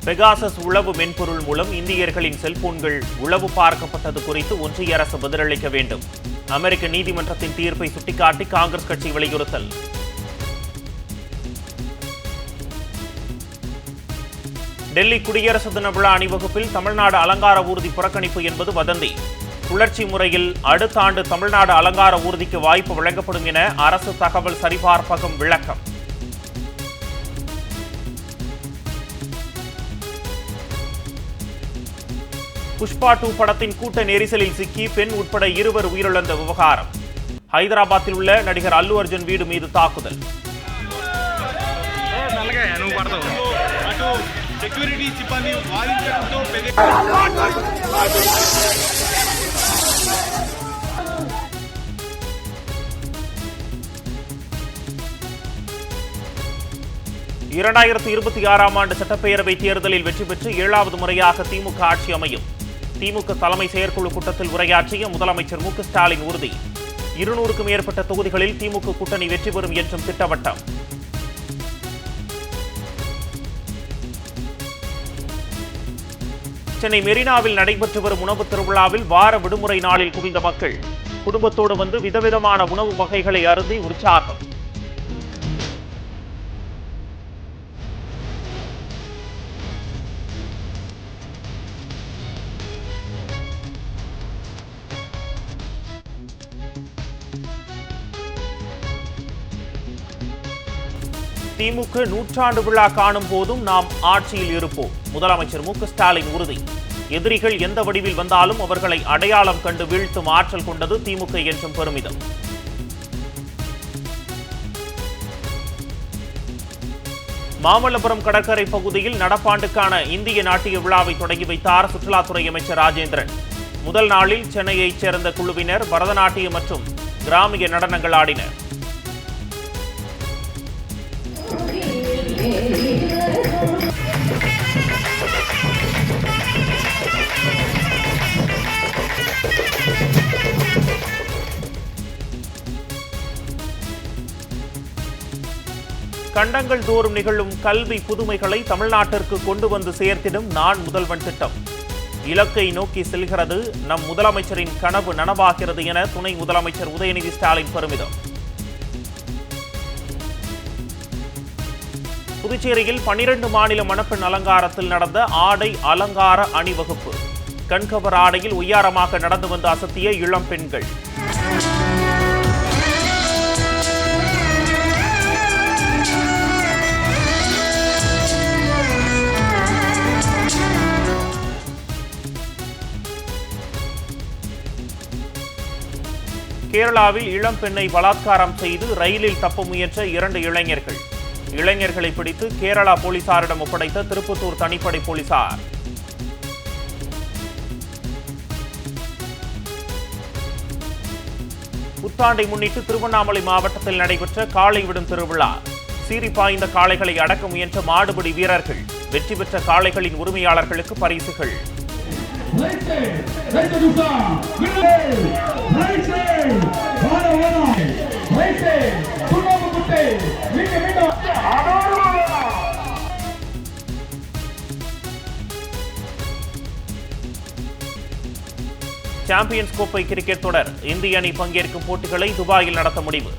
Pegasus உளவு மென்பொருள் மூலம் இந்தியர்களின் செல்போன்கள் உளவு பார்க்கப்பட்டது குறித்து ஒன்றிய அரசு பதிலளிக்க வேண்டும். அமெரிக்க நீதிமன்றத்தின் தீர்ப்பை சுட்டிக்காட்டி காங்கிரஸ் கட்சி வலியுறுத்தல். டெல்லி குடியரசு தின விழா அணிவகுப்பில் தமிழ்நாடு அலங்கார ஊர்தி புறக்கணிப்பு என்பது வதந்தி. சுழற்சி முறையில் அடுத்த ஆண்டு தமிழ்நாடு அலங்கார ஊர்திக்கு வாய்ப்பு வழங்கப்படும் என அரசு தகவல் சரிபார்ப்பகம் விளக்கம். புஷ்பா 2 படத்தின் கூட்ட நெரிசலில் சிக்கி பெண் உட்பட 2 உயிரிழந்த விவகாரம். ஹைதராபாத்தில் உள்ள நடிகர் அல்லு அர்ஜுன் வீடு மீது தாக்குதல். இரண்டாயிரத்து 26ஆம் ஆண்டு சட்டப்பேரவை தேர்தலில் வெற்றி பெற்று 7வது முறையாக திமுக ஆட்சி அமையும். திமுக தலைமை செயற்குழு கூட்டத்தில் உரையாற்றிய முதலமைச்சர் மு க ஸ்டாலின் உறுதி. 200க்கும் மேற்பட்ட தொகுதிகளில் திமுக கூட்டணி வெற்றி பெறும் என்றும் திட்டவட்டம். சென்னை மெரினாவில் நடைபெற்று வரும் உணவு திருவிழாவில் வார விடுமுறை நாளில் குவிந்த மக்கள் குடும்பத்தோடு வந்து விதவிதமான உணவு வகைகளை அருந்தி உற்சாகம். திமுக 100ஆண்டு விழா காணும் போதும் நாம் ஆட்சியில் இருப்போம். முதலமைச்சர் மு க ஸ்டாலின் உறுதி. எதிரிகள் எந்த வடிவில் வந்தாலும் அவர்களை அடையாளம் கண்டு வீழ்த்தும் ஆற்றல் கொண்டது திமுக என்றும் பெருமிதம். மாமல்லபுரம் கடற்கரை பகுதியில் நடப்பாண்டுக்கான இந்திய நாட்டிய விழாவை தொடங்கி வைத்தார் சுற்றுலாத்துறை அமைச்சர் ராஜேந்திரன். முதல் நாளில் சென்னையைச் சேர்ந்த குழுவினர் பரதநாட்டியம் மற்றும் கிராமிய நடனங்கள் ஆடினர். கண்டங்கள் தோறும் நிகழும் கல்வி புதுமைகளை தமிழ்நாட்டிற்கு கொண்டு வந்து சேர்த்திடும் நான் முதல்வன் திட்டம். இலக்கை நோக்கி செல்கிறது, நம் முதலமைச்சரின் கனவு நனவாகிறது என துணை முதலமைச்சர் உதயநிதி ஸ்டாலின் பெருமிதம். புதுச்சேரியில் 12 மாநில மணப்பெண் அலங்காரத்தில் நடந்த ஆடை அலங்கார அணிவகுப்பு. கண்கவர் ஆடையில் ஒய்யாரமாக நடந்து வந்து அசத்திய இளம் பெண்கள். கேரளாவில் இளம் பெண்ணை பலாத்காரம் செய்து ரயிலில் தப்ப முயன்ற 2 இளைஞர்கள். இளைஞர்களை பிடித்து கேரளா போலீசாரிடம் ஒப்படைத்த திருப்பத்தூர் தனிப்படை போலீசார். புத்தாண்டை முன்னிட்டு திருவண்ணாமலை மாவட்டத்தில் நடைபெற்ற காளை விடும் திருவிழா. சீறி பாய்ந்த காளைகளை அடக்க முயன்ற மாடுபிடி வீரர்கள். வெற்றி பெற்ற காளைகளின் உரிமையாளர்களுக்கு பரிசுகள். சாம்பியன்ஸ் கோப்பை கிரிக்கெட் தொடர் இந்திய அணி பங்கேற்கும் போட்டிகளை துபாயில் நடத்த முடிவு.